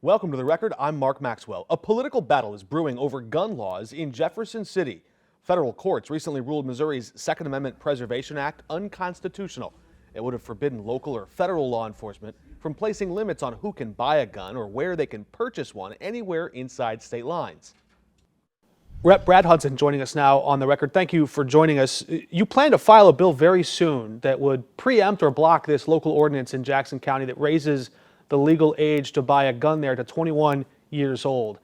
Welcome to The Record. I'm Mark Maxwell. A political battle is brewing over gun laws in Jefferson City. Federal courts recently ruled Missouri's Second Amendment Preservation Act unconstitutional. It would have forbidden local or federal law enforcement from placing limits on who can buy a gun or where they can purchase one anywhere inside state lines. Rep. Brad Hudson joining us now on The Record. Thank you for joining us. You plan to file a bill very soon that would preempt or block this local ordinance in Jackson County that raises the legal age to buy a gun there to 21 years old.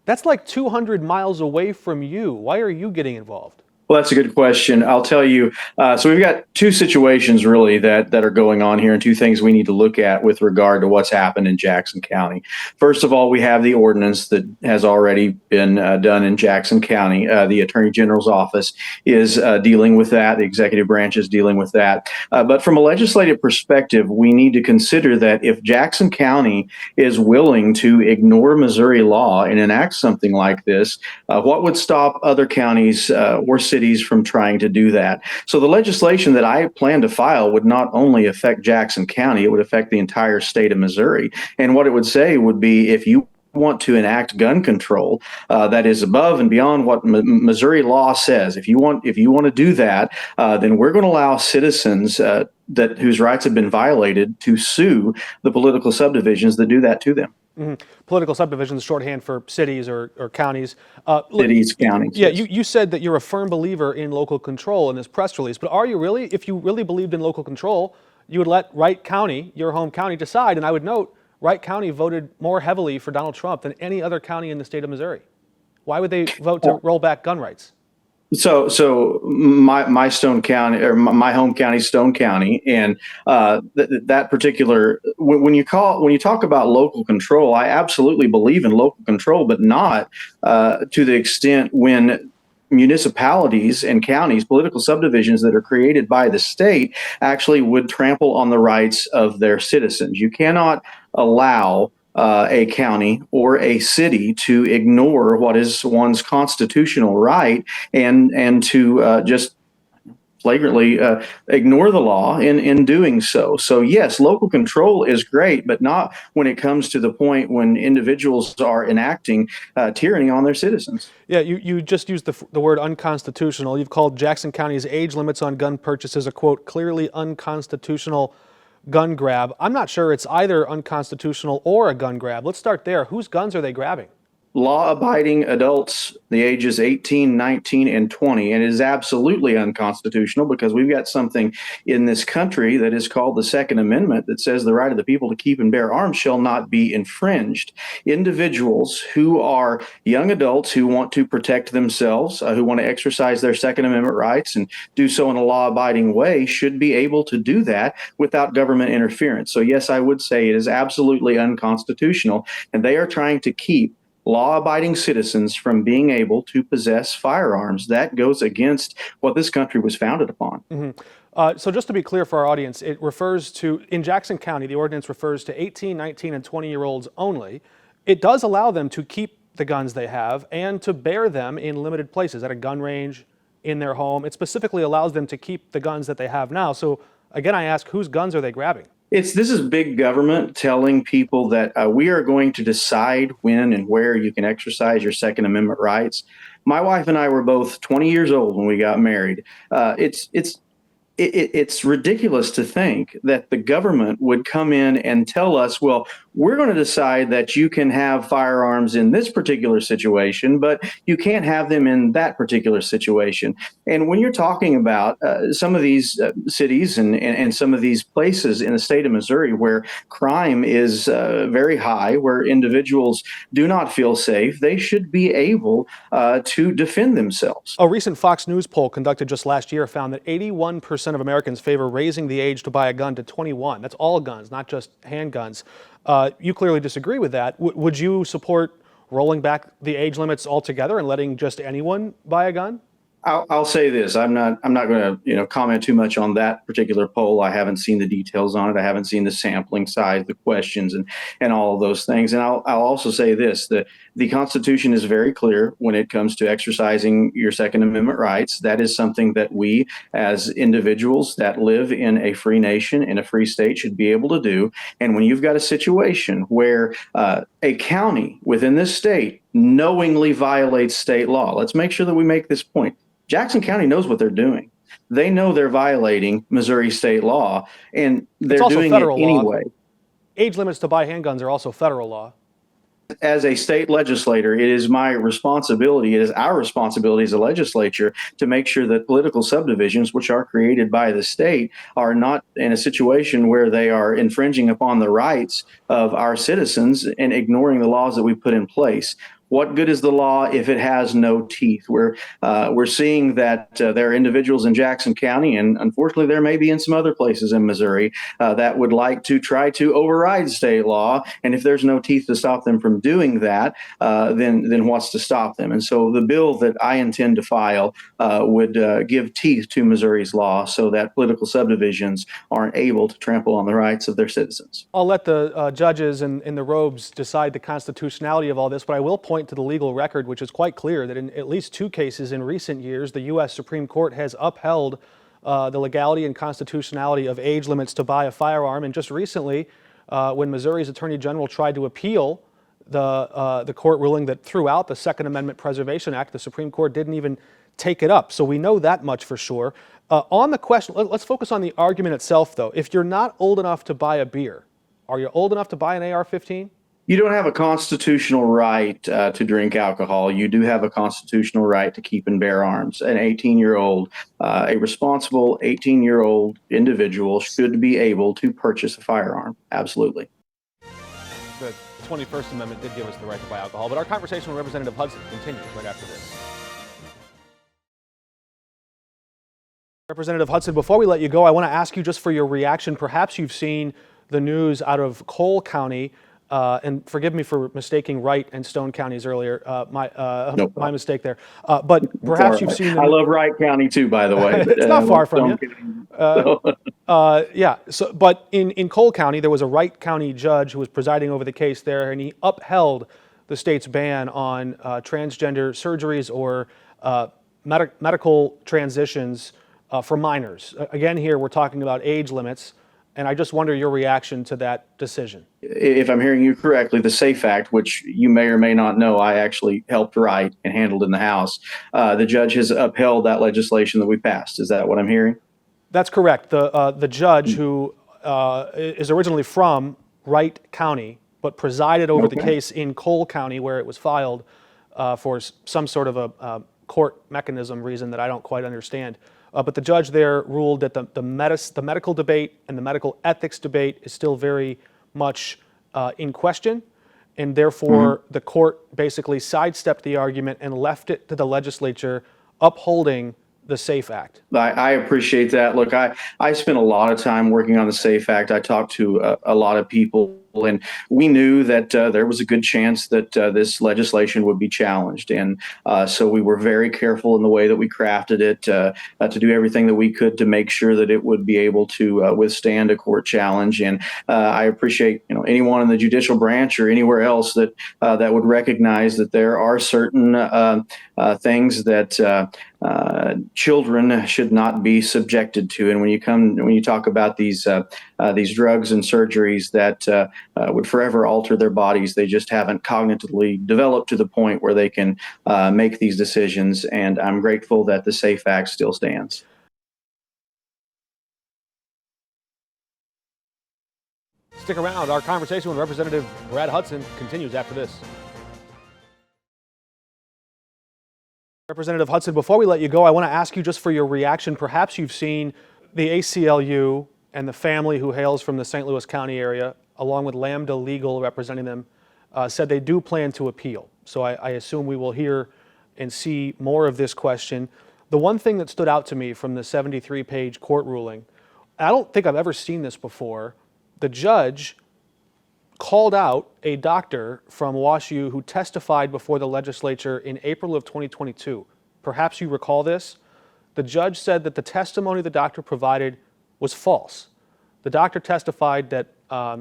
That's like 200 miles away from you. Why are you getting involved? Well, that's a good question. I'll tell you. So we've got two situations really that are going on here, and two things we need to look at with regard to what's happened in Jackson County. First of all, we have the ordinance that has already been done in Jackson County. The Attorney General's office is dealing with that. The executive branch is dealing with that. But from a legislative perspective, we need to consider that if Jackson County is willing to ignore Missouri law and enact something like this, what would stop other counties or cities from trying to do that? So the legislation that I plan to file would not only affect Jackson County, it would affect the entire state of Missouri. And what it would say would be, if you want to enact gun control that is above and beyond what Missouri law says, if you want to do that, then we're going to allow citizens whose rights have been violated to sue the political subdivisions that do that to them. Mm-hmm. Political subdivisions, shorthand for cities or counties. Cities, counties. Yeah, you said that you're a firm believer in local control in this press release, but are you really? If you really believed in local control, you would let Wright County, your home county, decide. And I would note, Wright County voted more heavily for Donald Trump than any other county in the state of Missouri. Why would they vote to roll back gun rights? So my Stone County, or my home county, Stone County, and that particular, when you talk about local control, I absolutely believe in local control, but not to the extent when municipalities and counties, political subdivisions that are created by the state, actually would trample on the rights of their citizens. You cannot allow a county or a city to ignore what is one's constitutional right and to just flagrantly ignore the law in doing so. So yes, local control is great, but not when it comes to the point when individuals are enacting tyranny on their citizens. Yeah, you just used the word unconstitutional. You've called Jackson County's age limits on gun purchases a, quote, clearly unconstitutional gun grab. I'm not sure it's either unconstitutional or a gun grab. Let's start there. Whose guns are they grabbing? Law-abiding adults, the ages 18, 19, and 20, and it is absolutely unconstitutional because we've got something in this country that is called the Second Amendment that says the right of the people to keep and bear arms shall not be infringed. Individuals who are young adults who want to protect themselves, who want to exercise their Second Amendment rights and do so in a law-abiding way, should be able to do that without government interference. So yes, I would say it is absolutely unconstitutional, and they are trying to keep law-abiding citizens from being able to possess firearms. That goes against what this country was founded upon. Mm-hmm. So just to be clear for our audience, it refers to, in Jackson County, the ordinance refers to 18, 19, and 20-year-olds only. It does allow them to keep the guns they have and to bear them in limited places, at a gun range, in their home. It specifically allows them to keep the guns that they have now. So again, I ask, whose guns are they grabbing? This is big government telling people that we are going to decide when and where you can exercise your Second Amendment rights. My wife and I were both 20 years old when we got married. It's ridiculous to think that the government would come in and tell us, well, we're going to decide that you can have firearms in this particular situation, but you can't have them in that particular situation. And when you're talking about some of these cities and some of these places in the state of Missouri where crime is very high, where individuals do not feel safe, they should be able to defend themselves. A recent Fox News poll conducted just last year found that 81% of Americans favor raising the age to buy a gun to 21. That's all guns, not just handguns. You clearly disagree with that. Would you support rolling back the age limits altogether and letting just anyone buy a gun? I'll say this. I'm not going to comment too much on that particular poll. I haven't seen the details on it. I haven't seen the sampling size, the questions, and all of those things. And I'll also say this: the Constitution is very clear when it comes to exercising your Second Amendment rights. That is something that we, as individuals that live in a free nation, in a free state, should be able to do. And when you've got a situation where a county within this state knowingly violates state law, let's make sure that we make this point. Jackson County knows what they're doing. They know they're violating Missouri state law, and It's they're also doing it federal law. anyway. Age limits to buy handguns are also federal law. As a state legislator, it is my responsibility, it is our responsibility as a legislature to make sure that political subdivisions, which are created by the state, are not in a situation where they are infringing upon the rights of our citizens and ignoring the laws that we put in place. What good is the law if it has no teeth? We're seeing that there are individuals in Jackson County, and unfortunately there may be in some other places in Missouri, that would like to try to override state law. And if there's no teeth to stop them from doing that, then what's to stop them? And so the bill that I intend to file would give teeth to Missouri's law so that political subdivisions aren't able to trample on the rights of their citizens. I'll let the judges in the robes decide the constitutionality of all this, but I will point to the legal record, which is quite clear that in at least two cases in recent years, the U.S. Supreme Court has upheld the legality and constitutionality of age limits to buy a firearm. And just recently, when Missouri's Attorney General tried to appeal the court ruling that threw out the Second Amendment Preservation Act, the Supreme Court didn't even take it up. So we know that much for sure. On the question, let's focus on the argument itself, though. If you're not old enough to buy a beer, are you old enough to buy an AR-15? You don't have a constitutional right to drink alcohol. You do have a constitutional right to keep and bear arms. An 18-year-old, a responsible 18-year-old individual should be able to purchase a firearm. Absolutely. The 21st Amendment did give us the right to buy alcohol, but our conversation with Representative Hudson continues right after this. Representative Hudson, before we let you go, I want to ask you just for your reaction. Perhaps you've seen the news out of Cole County. And forgive me for mistaking Wright and Stone counties earlier. My mistake there. But perhaps you've seen. I love Wright County too, by the way. It's not far from you. Yeah. So, but in Cole County, there was a Wright County judge who was presiding over the case there, and he upheld the state's ban on transgender surgeries or medical transitions for minors. Again, here we're talking about age limits. And I just wonder your reaction to that decision. If I'm hearing you correctly, the SAFE Act, which you may or may not know, I actually helped write and handled in the House. The judge has upheld that legislation that we passed. Is that what I'm hearing? That's correct. The judge who is originally from Wright County, but presided over the case in Cole County where it was filed for some sort of a court mechanism reason that I don't quite understand. But the judge there ruled that the medical debate and the medical ethics debate is still very much in question, and therefore the court basically sidestepped the argument and left it to the legislature upholding the SAFE Act. I appreciate that. Look, I spent a lot of time working on the SAFE Act. I talked to a lot of people, and we knew that there was a good chance that this legislation would be challenged. And so we were very careful in the way that we crafted it to do everything that we could to make sure that it would be able to withstand a court challenge. And I appreciate anyone in the judicial branch or anywhere else that would recognize that there are certain things that children should not be subjected to. And when you talk about these drugs and surgeries that would forever alter their bodies, they just haven't cognitively developed to the point where they can make these decisions. And I'm grateful that the SAFE Act still stands. Stick around. Our conversation with Representative Brad Hudson continues after this. Representative Hudson, before we let you go, I want to ask you just for your reaction. Perhaps you've seen the ACLU and the family who hails from the St. Louis County area, along with Lambda Legal representing them, said they do plan to appeal. So I assume we will hear and see more of this question. The one thing that stood out to me from the 73-page court ruling, I don't think I've ever seen this before, the judge called out a doctor from WashU who testified before the legislature in April of 2022, perhaps you recall this. The judge said that the testimony the doctor provided was false. The doctor testified that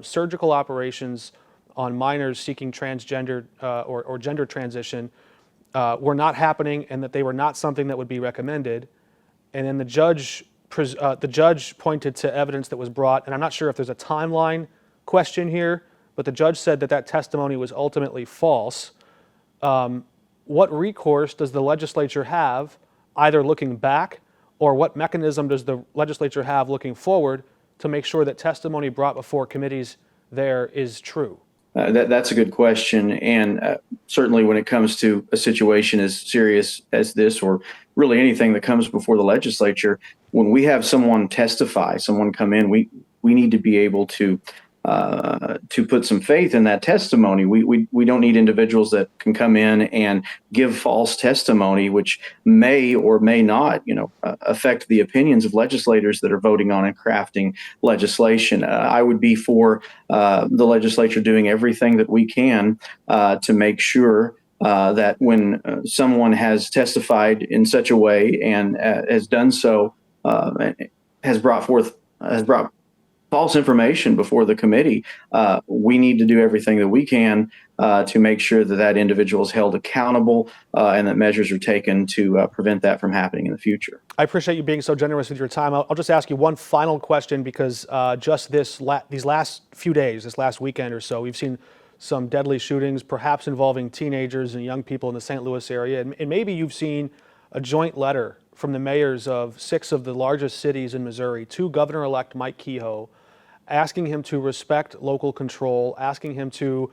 surgical operations on minors seeking transgender or gender transition were not happening and that they were not something that would be recommended. And then the judge pointed to evidence that was brought, and I'm not sure if there's a timeline question here, but the judge said that that testimony was ultimately false. What recourse does the legislature have, either looking back, or what mechanism does the legislature have looking forward to make sure that testimony brought before committees there is true? That's a good question. And certainly when it comes to a situation as serious as this, or really anything that comes before the legislature, when we have someone testify, someone come in, we need to be able to put some faith in that testimony. We don't need individuals that can come in and give false testimony, which may or may not, affect the opinions of legislators that are voting on and crafting legislation. I would be for the legislature doing everything that we can to make sure that when someone has testified in such a way and has done so, has brought false information before the committee, we need to do everything that we can to make sure that that individual is held accountable and that measures are taken to prevent that from happening in the future. I appreciate you being so generous with your time. I'll just ask you one final question, because just these last few days, this last weekend or so, we've seen some deadly shootings, perhaps involving teenagers and young people in the St. Louis area. And maybe you've seen a joint letter from the mayors of 6 of the largest cities in Missouri to Governor-elect Mike Kehoe, asking him to respect local control, asking him to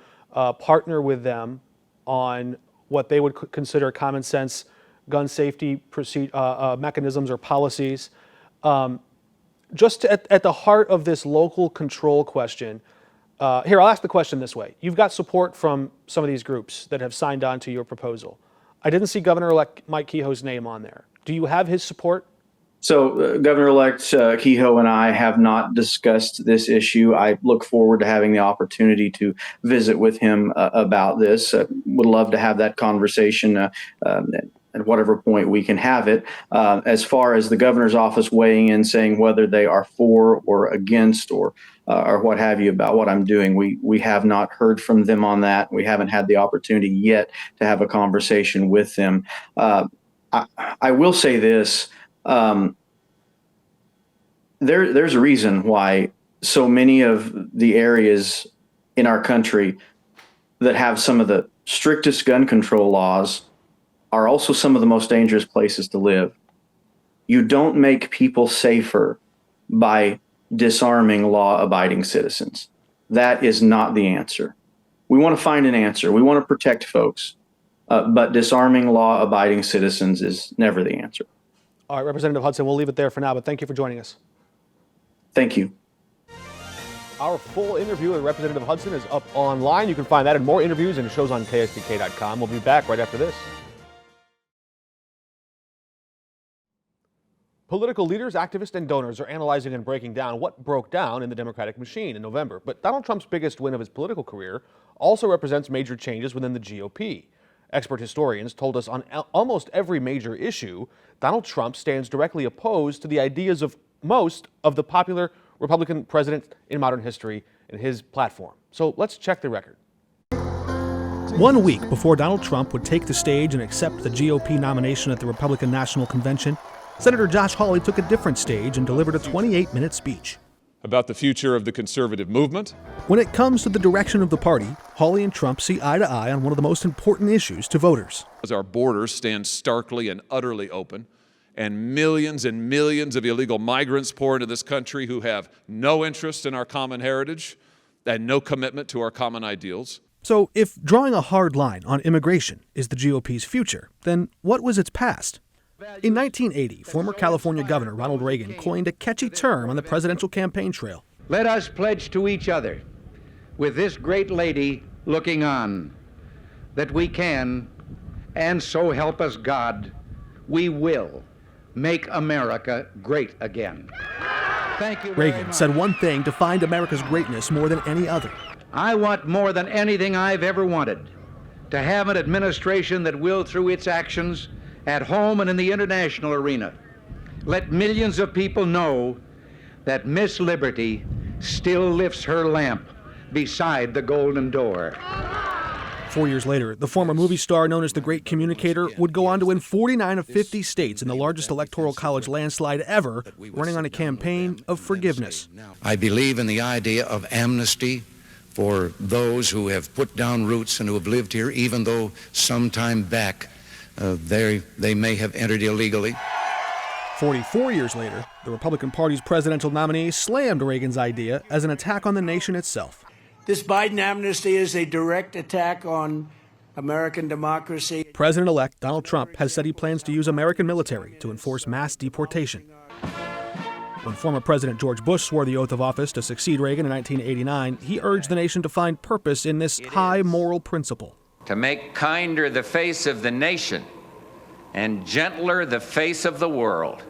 partner with them on what they would consider common sense gun safety mechanisms or policies. Just at the heart of this local control question, here, I'll ask the question this way. You've got support from some of these groups that have signed on to your proposal. I didn't see Governor-elect Mike Kehoe's name on there. Do you have his support? So Governor-elect Kehoe and I have not discussed this issue. I look forward to having the opportunity to visit with him about this. Would love to have that conversation at whatever point we can have it. As far as the governor's office weighing in, saying whether they are for or against or what have you about what I'm doing, we have not heard from them on that. We haven't had the opportunity yet to have a conversation with them. I will say this. There's a reason why so many of the areas in our country that have some of the strictest gun control laws are also some of the most dangerous places to live. You don't make people safer by disarming law-abiding citizens. That is not the answer. We want to find an answer. We want to protect folks, but disarming law-abiding citizens is never the answer. All right, Representative Hudson, we'll leave it there for now, but thank you for joining us. Thank you. Our full interview with Representative Hudson is up online. You can find that and more interviews and shows on KSDK.com. We'll be back right after this. Political leaders, activists, and donors are analyzing and breaking down what broke down in the Democratic machine in November. But Donald Trump's biggest win of his political career also represents major changes within the GOP. Expert historians told us on almost every major issue, Donald Trump stands directly opposed to the ideas of most of the popular Republican president in modern history in his platform. So let's check the record. 1 week before Donald Trump would take the stage and accept the GOP nomination at the Republican National Convention, Senator Josh Hawley took a different stage and delivered a 28-minute speech about the future of the conservative movement. When it comes to the direction of the party, Hawley and Trump see eye to eye on one of the most important issues to voters. As our borders stand starkly and utterly open, and millions of illegal migrants pour into this country who have no interest in our common heritage and no commitment to our common ideals. So if drawing a hard line on immigration is the GOP's future, then what was its past? In 1980, former California Governor Ronald Reagan coined a catchy term on the presidential campaign trail. Let us pledge to each other, with this great lady looking on, that we can, and so help us God, we will make America great again. Thank you very Reagan much. said one thing defined America's greatness more than any other. I want more than anything I've ever wanted to have an administration that will, through its actions at home and in the international arena, let millions of people know that Miss Liberty still lifts her lamp beside the golden door. 4 years later, the former movie star known as the Great Communicator would go on to win 49 of 50 states in the largest electoral college landslide ever, running on a campaign of forgiveness. I believe in the idea of amnesty for those who have put down roots and who have lived here, even though some time back they may have entered illegally. 44 years later, the Republican Party's presidential nominee slammed Reagan's idea as an attack on the nation itself. This Biden amnesty is a direct attack on American democracy. President-elect Donald Trump has said he plans to use American military to enforce mass deportation. When former President George Bush swore the oath of office to succeed Reagan in 1989, he urged the nation to find purpose in this high moral principle. To make kinder the face of the nation and gentler the face of the world.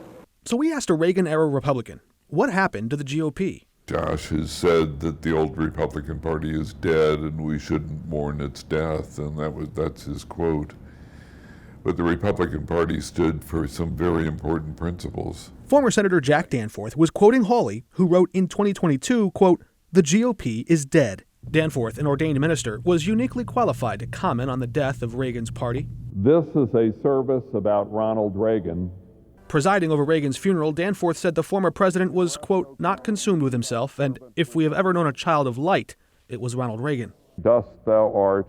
So we asked a Reagan-era Republican, what happened to the GOP? Josh has said that the old Republican Party is dead and we shouldn't mourn its death, and that's his quote. But the Republican Party stood for some very important principles. Former Senator Jack Danforth was quoting Hawley, who wrote in 2022, quote, "The GOP is dead." Danforth, an ordained minister, was uniquely qualified to comment on the death of Reagan's party. This is a service about Ronald Reagan. Presiding over Reagan's funeral, Danforth said the former president was, quote, "not consumed with himself, and if we have ever known a child of light, it was Ronald Reagan." Dust thou art,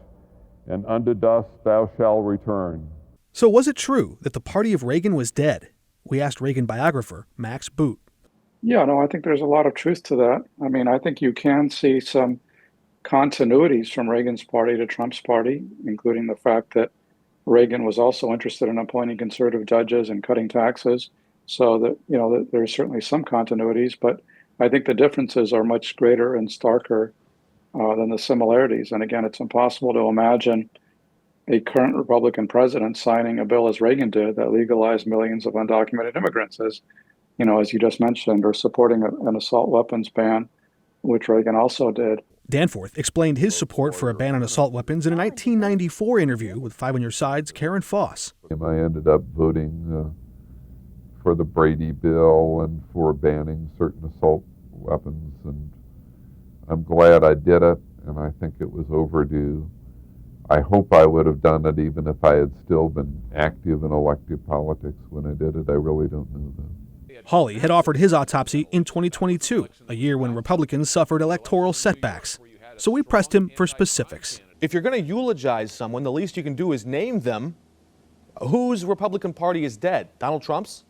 and unto dust thou shalt return. So was it true that the party of Reagan was dead? We asked Reagan biographer Max Boot. Yeah, no, I think there's a lot of truth to that. I mean, I think you can see some continuities from Reagan's party to Trump's party, including the fact that Reagan was also interested in appointing conservative judges and cutting taxes. So that, that there's certainly some continuities, but I think the differences are much greater and starker than the similarities. And again, it's impossible to imagine a current Republican president signing a bill as Reagan did that legalized millions of undocumented immigrants, as you just mentioned, or supporting an assault weapons ban, which Reagan also did. Danforth explained his support for a ban on assault weapons in a 1994 interview with Five on Your Side's Karen Foss. I ended up voting for the Brady bill and for banning certain assault weapons, and I'm glad I did it, and I think it was overdue. I hope I would have done it even if I had still been active in elective politics when I did it. I really don't know that. Hawley had offered his autopsy in 2022, a year when Republicans suffered electoral setbacks. So we pressed him for specifics. If you're going to eulogize someone, the least you can do is name them. Whose Republican Party is dead? Donald Trump's?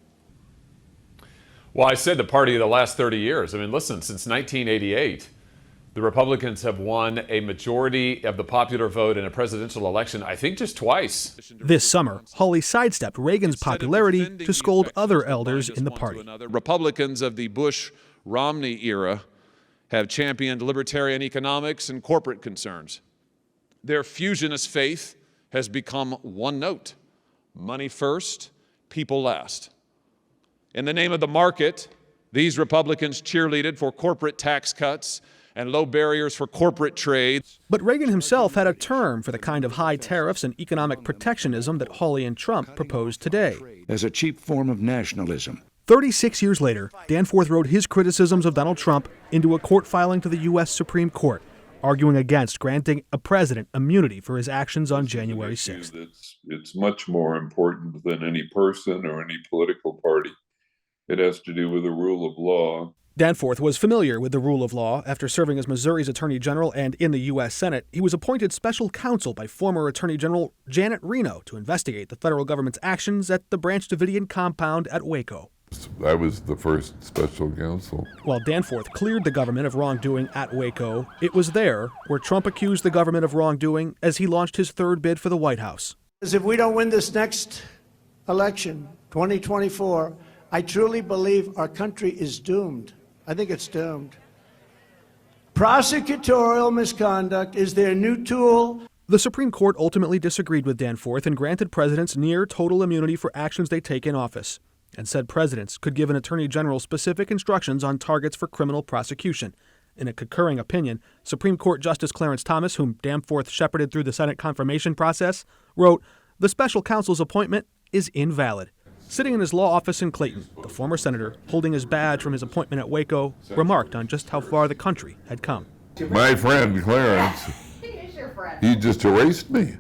Well, I said the party of the last 30 years. I mean, listen, since 1988, the Republicans have won a majority of the popular vote in a presidential election, I think just twice. This summer, Hawley sidestepped Reagan's popularity to scold other elders in the party. Republicans of the Bush-Romney era have championed libertarian economics and corporate concerns. Their fusionist faith has become one note: money first, people last. In the name of the market, these Republicans cheerleaded for corporate tax cuts and low barriers for corporate trade. But Reagan himself had a term for the kind of high tariffs and economic protectionism that Hawley and Trump proposed today. As a cheap form of nationalism. 36 years later, Danforth wrote his criticisms of Donald Trump into a court filing to the U.S. Supreme Court, arguing against granting a president immunity for his actions on January 6th. It's much more important than any person or any political party. It has to do with the rule of law. Danforth was familiar with the rule of law. After serving as Missouri's Attorney General and in the U.S. Senate, he was appointed special counsel by former Attorney General Janet Reno to investigate the federal government's actions at the Branch Davidian compound at Waco. I was the first special counsel. While Danforth cleared the government of wrongdoing at Waco, it was there where Trump accused the government of wrongdoing as he launched his third bid for the White House. If we don't win this next election, 2024, I truly believe our country is doomed. I think it's doomed. Prosecutorial misconduct is their new tool. The Supreme Court ultimately disagreed with Danforth and granted presidents near total immunity for actions they take in office, and said presidents could give an attorney general specific instructions on targets for criminal prosecution. In a concurring opinion, Supreme Court Justice Clarence Thomas, whom Danforth shepherded through the Senate confirmation process, wrote, "The special counsel's appointment is invalid. Sitting in his law office in Clayton, the former senator, holding his badge from his appointment at Waco, remarked on just how far the country had come. My friend Clarence, he just erased me.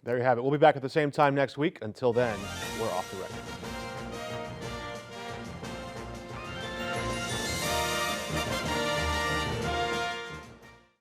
There you have it. We'll be back at the same time next week. Until then, we're off the record.